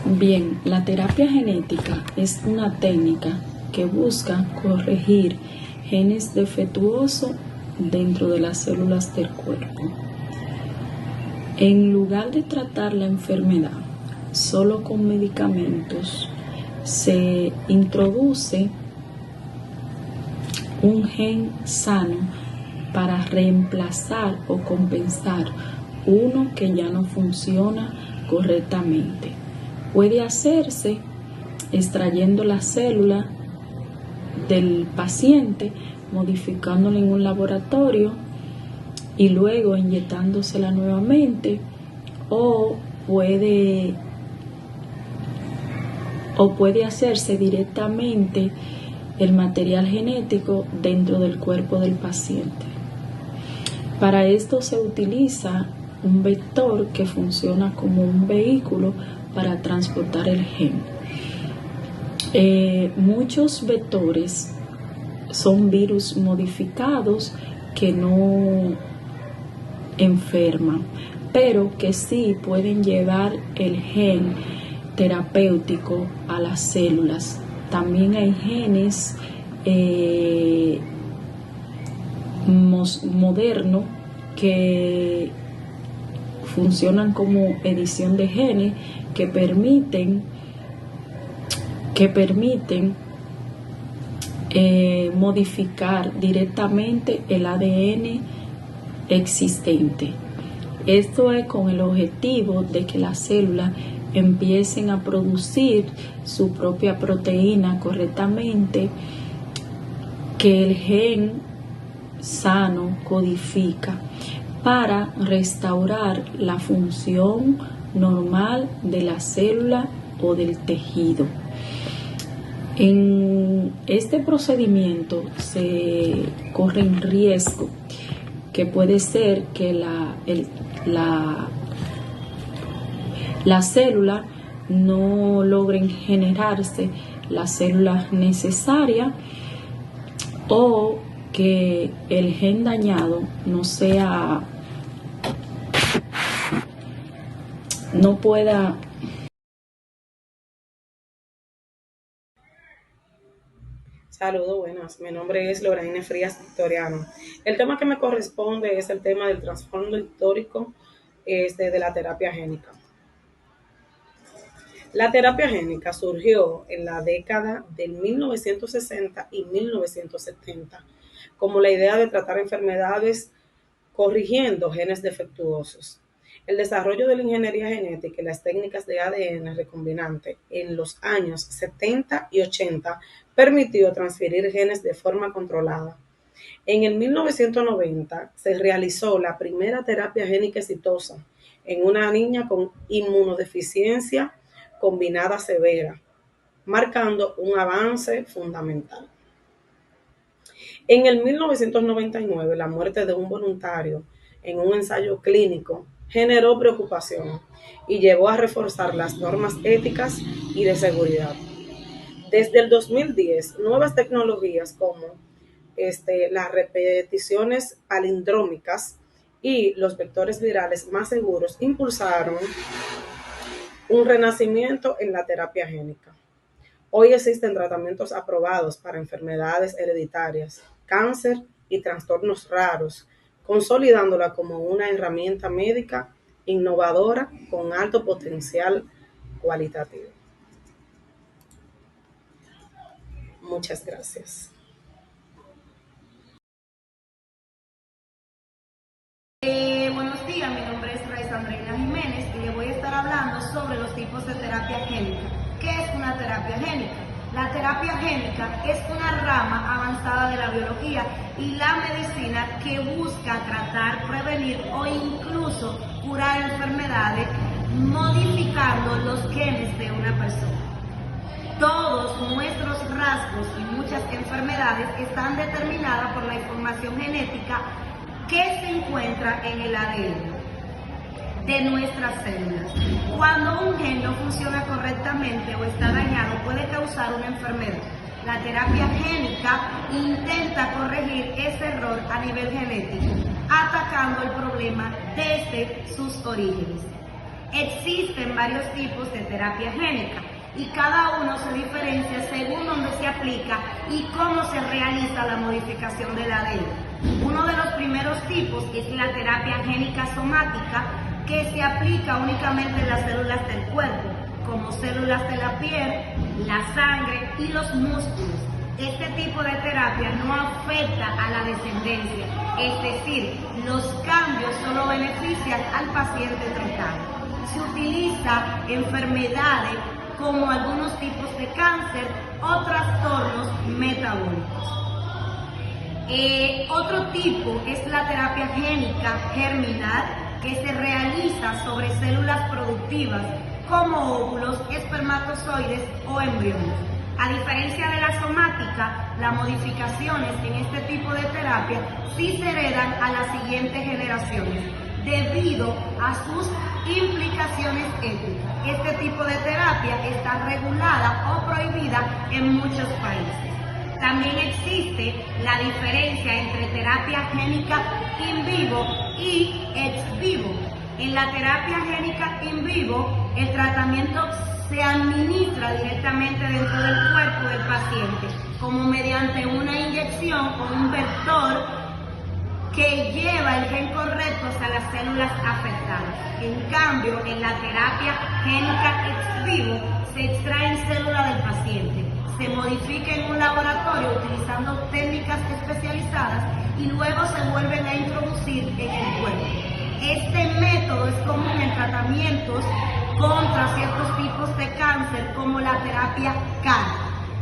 Bien, la terapia genética es una técnica que busca corregir genes defectuosos dentro de las células del cuerpo. En lugar de tratar la enfermedad solo con medicamentos, se introduce un gen sano para reemplazar o compensar uno que ya no funciona correctamente. Puede hacerse extrayendo la célula del paciente, modificándola en un laboratorio y luego inyectándosela nuevamente, o puede hacerse directamente el material genético dentro del cuerpo del paciente. Para esto se utiliza un vector que funciona como un vehículo para transportar el gen. Muchos vectores son virus modificados que no enferman, pero que sí pueden llevar el gen terapéutico a las células. También hay genes modernos que funcionan como edición de genes que permiten modificar directamente el ADN existente. Esto es con el objetivo de que las células empiecen a producir su propia proteína correctamente, que el gen sano codifica para restaurar la función normal de la célula o del tejido. En este procedimiento se corre en riesgo que puede ser que las células no logren generarse las células necesarias, o que el gen dañado no pueda. Saludos, buenas. Mi nombre es Lorraine Frías Victoriano. El tema que me corresponde es el tema del trasfondo histórico de la terapia génica. La terapia génica surgió en la década de 1960 y 1970 como la idea de tratar enfermedades corrigiendo genes defectuosos. El desarrollo de la ingeniería genética y las técnicas de ADN recombinante en los años 70 y 80 permitió transferir genes de forma controlada. En el 1990 se realizó la primera terapia génica exitosa en una niña con inmunodeficiencia combinada severa, marcando un avance fundamental. En el 1999, la muerte de un voluntario en un ensayo clínico generó preocupación y llevó a reforzar las normas éticas y de seguridad. Desde el 2010, nuevas tecnologías como las repeticiones palindrómicas y los vectores virales más seguros impulsaron un renacimiento en la terapia génica. Hoy existen tratamientos aprobados para enfermedades hereditarias, cáncer y trastornos raros, consolidándola como una herramienta médica innovadora con alto potencial cualitativo. Muchas gracias. Buenos días, mi nombre es Raiza Andreina Jiménez y le voy a estar hablando sobre los tipos de terapia génica. ¿Qué es una terapia génica? La terapia génica es una rama avanzada de la biología y la medicina que busca tratar, prevenir o incluso curar enfermedades modificando los genes de una persona. Todos nuestros rasgos y muchas enfermedades están determinadas por la información genética que se encuentra en el ADN de nuestras células. Cuando un gen no funciona correctamente o está dañado, puede causar una enfermedad. La terapia génica intenta corregir ese error a nivel genético, atacando el problema desde sus orígenes. Existen varios tipos de terapia génica y cada uno se diferencia según dónde se aplica y cómo se realiza la modificación del ADN. Uno de los primeros tipos es la terapia génica somática, que se aplica únicamente en las células del cuerpo, como células de la piel, la sangre y los músculos. Este tipo de terapia no afecta a la descendencia, es decir, los cambios solo benefician al paciente tratado. Se utiliza en enfermedades como algunos tipos de cáncer o trastornos metabólicos. Otro tipo es la terapia génica germinal, que se realiza sobre células productivas como óvulos, espermatozoides o embriones. A diferencia de la somática, las modificaciones en este tipo de terapia sí se heredan a las siguientes generaciones debido a sus implicaciones éticas. Este tipo de terapia está regulada o prohibida en muchos países. También existe la diferencia entre terapia génica in vivo y ex vivo. En la terapia génica in vivo, el tratamiento se administra directamente dentro del cuerpo del paciente, como mediante una inyección o un vector que lleva el gen correcto hacia las células afectadas. En cambio, en la terapia génica ex vivo, se extraen células del paciente, se modifica en un laboratorio utilizando técnicas especializadas y luego se vuelven a introducir en el cuerpo. Este método es común en tratamientos contra ciertos tipos de cáncer como la terapia CAR.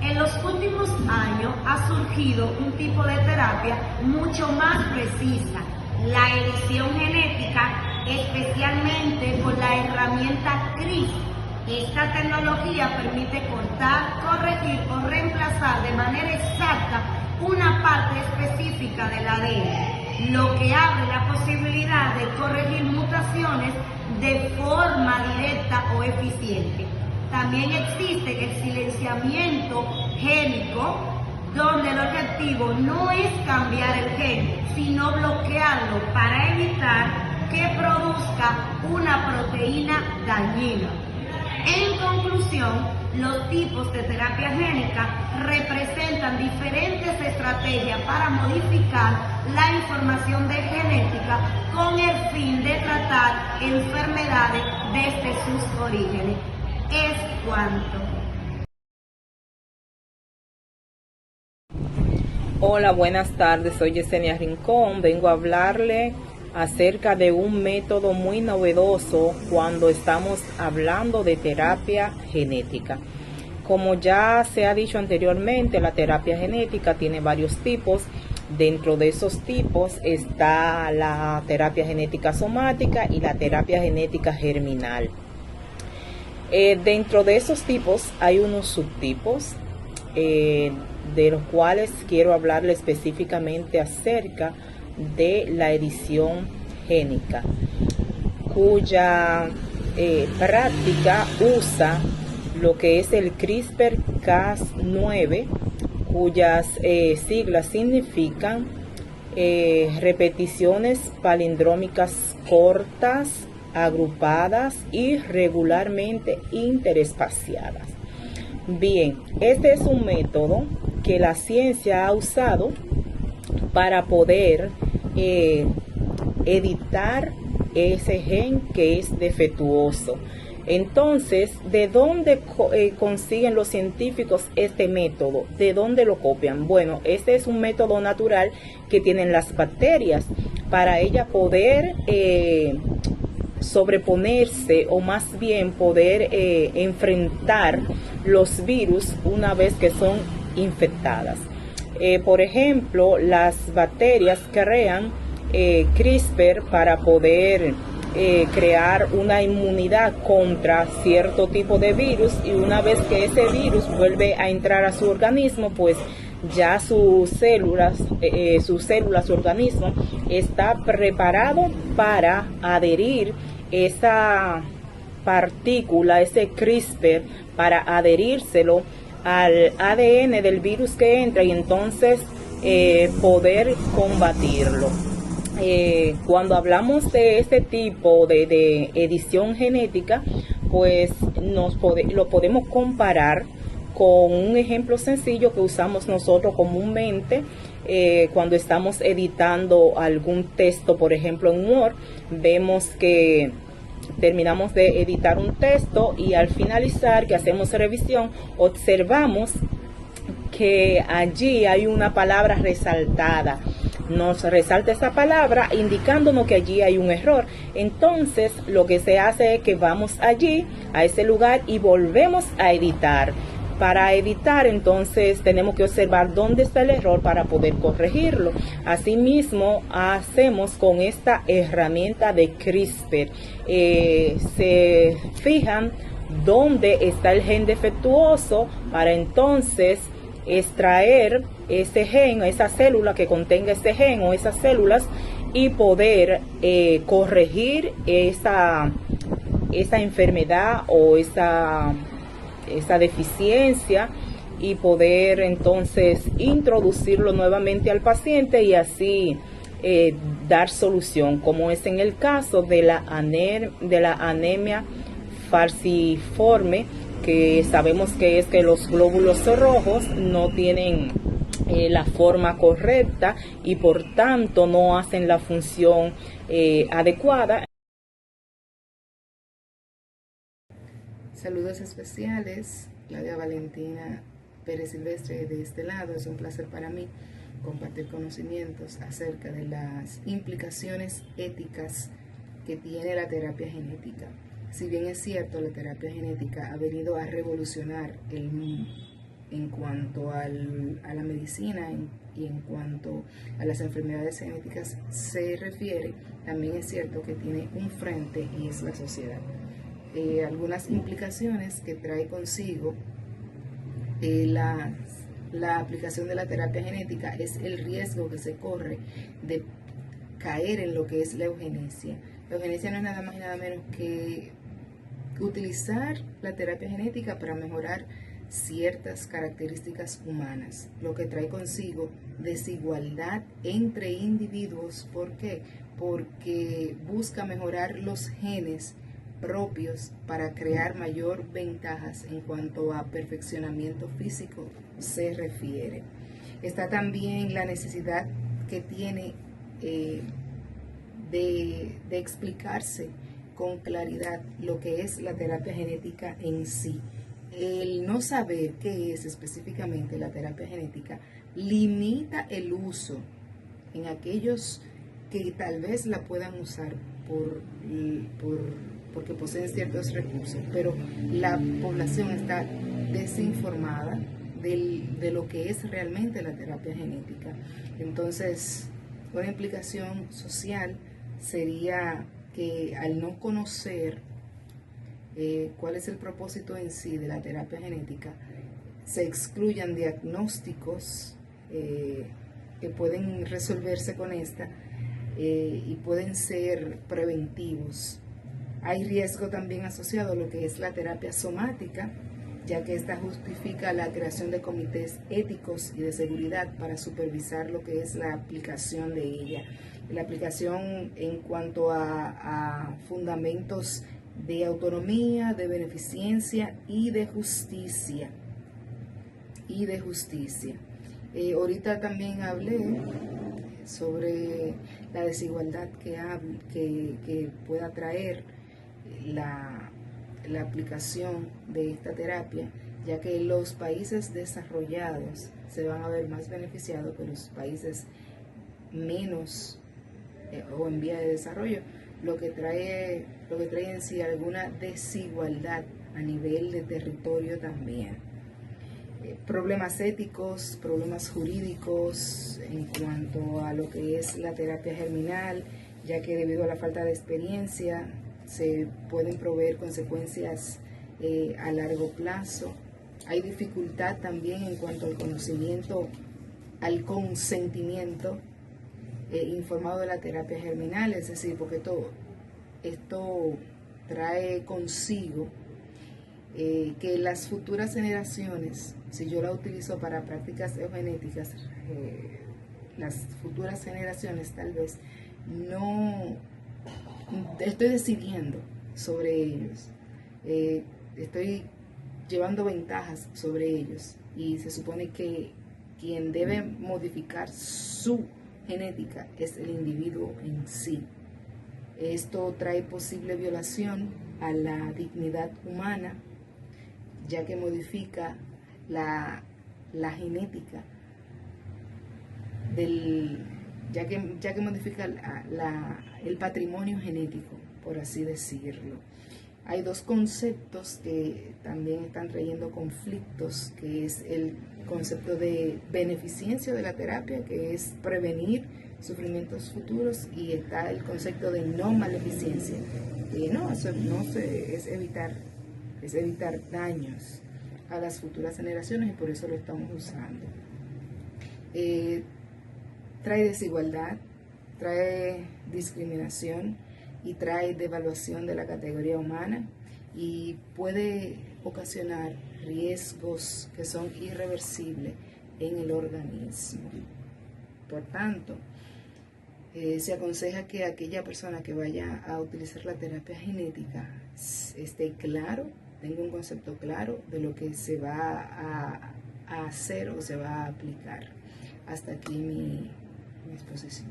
En los últimos años ha surgido un tipo de terapia mucho más precisa, la edición genética, especialmente con la herramienta CRISPR. Esta tecnología permite cortar, corregir o reemplazar de manera exacta una parte específica del ADN, lo que abre la posibilidad de corregir mutaciones de forma directa o eficiente. También existe el silenciamiento génico, donde el objetivo no es cambiar el gen, sino bloquearlo para evitar que produzca una proteína dañina. En conclusión, los tipos de terapia génica representan diferentes estrategias para modificar la información de genética con el fin de tratar enfermedades desde sus orígenes. Es cuanto. Hola, buenas tardes, soy Yesenia Rincón. Vengo a hablarle acerca de un método muy novedoso cuando estamos hablando de terapia genética. Como ya se ha dicho anteriormente, la terapia genética tiene varios tipos. Dentro de esos tipos está la terapia genética somática y la terapia genética germinal. Dentro de esos tipos hay unos subtipos de los cuales quiero hablarle específicamente acerca de la edición génica, cuya práctica usa lo que es el CRISPR-Cas9, cuyas siglas significan repeticiones palindrómicas cortas, agrupadas y regularmente interespaciadas. Bien, este es un método que la ciencia ha usado para poder editar ese gen que es defectuoso. Entonces, ¿de dónde consiguen los científicos este método? ¿De dónde lo copian? Bueno, este es un método natural que tienen las bacterias para ellas poder sobreponerse, o más bien poder enfrentar los virus una vez que son infectadas. Por ejemplo, las bacterias crean CRISPR para poder crear una inmunidad contra cierto tipo de virus, y una vez que ese virus vuelve a entrar a su organismo, pues ya sus células, su organismo está preparado para adherir esa partícula, ese CRISPR, para adherírselo al ADN del virus que entra y entonces poder combatirlo. cuando hablamos de este tipo de edición genética, pues lo podemos comparar con un ejemplo sencillo que usamos nosotros comúnmente cuando estamos editando algún texto, por ejemplo en Word. Vemos que terminamos de editar un texto y al finalizar, que hacemos revisión, observamos que allí hay una palabra resaltada. Nos resalta esa palabra indicándonos que allí hay un error. Entonces lo que se hace es que vamos allí a ese lugar y volvemos a editar. Para editar, entonces tenemos que observar dónde está el error para poder corregirlo. Asimismo hacemos con esta herramienta de CRISPR. Se fijan dónde está el gen defectuoso para entonces extraer ese gen, esa célula que contenga ese gen o esas células, y poder corregir esa enfermedad o esa deficiencia, y poder entonces introducirlo nuevamente al paciente y así dar solución, como es en el caso de la anemia falciforme, que sabemos que es que los glóbulos rojos no tienen la forma correcta y por tanto no hacen la función adecuada. Saludos especiales, Claudia Valentina Pérez Silvestre de este lado. Es un placer para mí compartir conocimientos acerca de las implicaciones éticas que tiene la terapia genética. Si bien es cierto, la terapia genética ha venido a revolucionar el mundo en cuanto a la medicina y en cuanto a las enfermedades genéticas se refiere, también es cierto que tiene un frente y es la sociedad. Algunas implicaciones que trae consigo la aplicación de la terapia genética es el riesgo que se corre de caer en lo que es la eugenesia. La eugenesia no es nada más y nada menos que utilizar la terapia genética para mejorar ciertas características humanas, lo que trae consigo desigualdad entre individuos. ¿Por qué? Porque busca mejorar los genes propios para crear mayor ventajas en cuanto a perfeccionamiento físico se refiere. Está también la necesidad que tiene de explicarse con claridad lo que es la terapia genética en sí. El no saber qué es específicamente la terapia genética limita el uso en aquellos que tal vez la puedan usar porque poseen ciertos recursos, pero la población está desinformada de lo que es realmente la terapia genética. Entonces, una implicación social sería que al no conocer cuál es el propósito en sí de la terapia genética, se excluyan diagnósticos que pueden resolverse con esta y pueden ser preventivos. Hay riesgo también asociado a lo que es la terapia somática, ya que esta justifica la creación de comités éticos y de seguridad para supervisar lo que es la aplicación de ella. La aplicación en cuanto a fundamentos de autonomía, de beneficencia y de justicia. Ahorita también hablé sobre la desigualdad que pueda traer la aplicación de esta terapia, ya que los países desarrollados se van a ver más beneficiados que los países menos o en vía de desarrollo, lo que trae en sí alguna desigualdad a nivel de territorio también. Problemas éticos, problemas jurídicos en cuanto a lo que es la terapia germinal, ya que debido a la falta de experiencia se pueden proveer consecuencias a largo plazo. Hay dificultad también en cuanto al conocimiento, al consentimiento informado de la terapia germinal, es decir, porque esto trae consigo que las futuras generaciones, si yo la utilizo para prácticas eugenéticas, las futuras generaciones tal vez no estoy decidiendo sobre ellos, estoy llevando ventajas sobre ellos, y se supone que quien debe modificar su genética es el individuo en sí. Esto trae posible violación a la dignidad humana, ya que modifica la genética ya que modifica el patrimonio genético, por así decirlo. Hay dos conceptos que también están trayendo conflictos, que es el concepto de beneficencia de la terapia, que es prevenir sufrimientos futuros, y está el concepto de no maleficencia, que es evitar daños a las futuras generaciones, y por eso lo estamos usando. Trae desigualdad, trae discriminación y trae devaluación de la categoría humana, y puede ocasionar riesgos que son irreversibles en el organismo. Por tanto, se aconseja que aquella persona que vaya a utilizar la terapia genética esté claro, tenga un concepto claro de lo que se va a hacer o se va a aplicar. Hasta aquí mi exposición.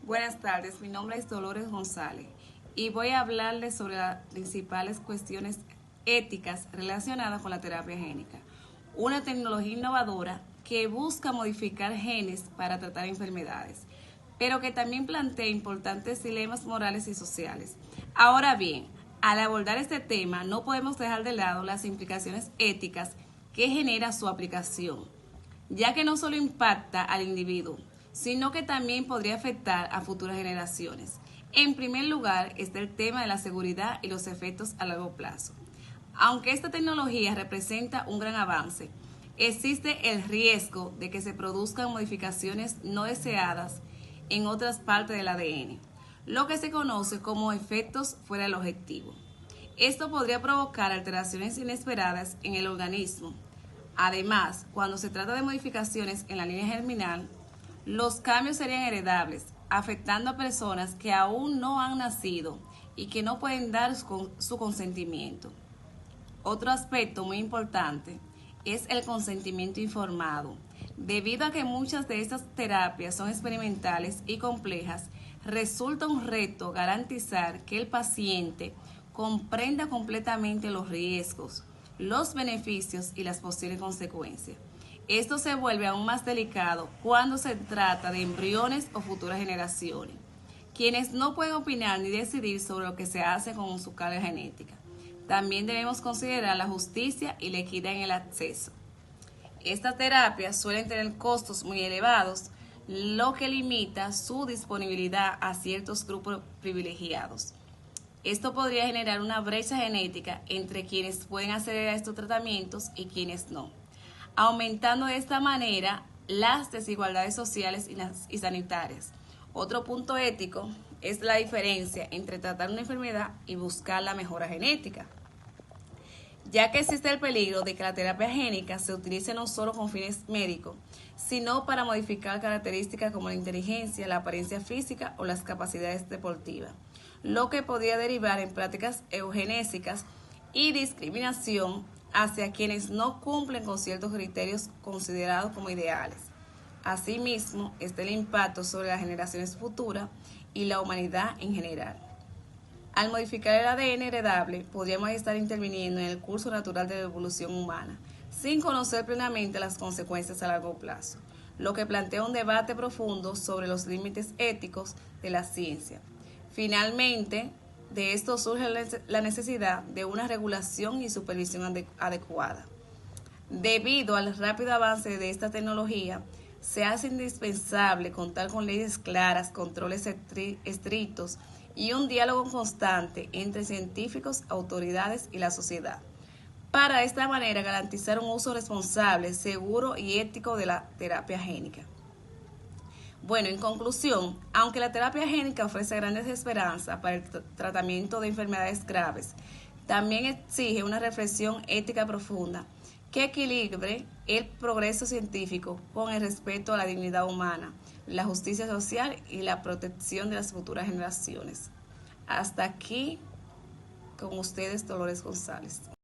Buenas tardes, mi nombre es Dolores González y voy a hablarles sobre las principales cuestiones éticas relacionadas con la terapia génica, una tecnología innovadora que busca modificar genes para tratar enfermedades, pero que también plantea importantes dilemas morales y sociales. Ahora bien, al abordar este tema no podemos dejar de lado las implicaciones éticas que genera su aplicación, ya que no solo impacta al individuo, sino que también podría afectar a futuras generaciones. En primer lugar está el tema de la seguridad y los efectos a largo plazo. Aunque esta tecnología representa un gran avance, existe el riesgo de que se produzcan modificaciones no deseadas en otras partes del ADN, lo que se conoce como efectos fuera del objetivo. Esto podría provocar alteraciones inesperadas en el organismo. Además, cuando se trata de modificaciones en la línea germinal, los cambios serían heredables, afectando a personas que aún no han nacido y que no pueden dar su consentimiento. Otro aspecto muy importante es el consentimiento informado. Debido a que muchas de estas terapias son experimentales y complejas, resulta un reto garantizar que el paciente comprenda completamente los riesgos, los beneficios y las posibles consecuencias. Esto se vuelve aún más delicado cuando se trata de embriones o futuras generaciones, quienes no pueden opinar ni decidir sobre lo que se hace con su carga genética. También debemos considerar la justicia y la equidad en el acceso. Estas terapias suelen tener costos muy elevados, lo que limita su disponibilidad a ciertos grupos privilegiados. Esto podría generar una brecha genética entre quienes pueden acceder a estos tratamientos y quienes no, aumentando de esta manera las desigualdades sociales y sanitarias. Otro punto ético es la diferencia entre tratar una enfermedad y buscar la mejora genética, ya que existe el peligro de que la terapia génica se utilice no solo con fines médicos, sino para modificar características como la inteligencia, la apariencia física o las capacidades deportivas, lo que podría derivar en prácticas eugenésicas y discriminación hacia quienes no cumplen con ciertos criterios considerados como ideales. Asimismo, está el impacto sobre las generaciones futuras y la humanidad en general. Al modificar el ADN heredable, podríamos estar interviniendo en el curso natural de la evolución humana, sin conocer plenamente las consecuencias a largo plazo, lo que plantea un debate profundo sobre los límites éticos de la ciencia. Finalmente, de esto surge la necesidad de una regulación y supervisión adecuada. Debido al rápido avance de esta tecnología, se hace indispensable contar con leyes claras, controles estrictos y un diálogo constante entre científicos, autoridades y la sociedad, para de esta manera garantizar un uso responsable, seguro y ético de la terapia génica. Bueno, en conclusión, aunque la terapia génica ofrece grandes esperanzas para el tratamiento de enfermedades graves, también exige una reflexión ética profunda que equilibre el progreso científico con el respeto a la dignidad humana, la justicia social y la protección de las futuras generaciones. Hasta aquí con ustedes, Dolores González.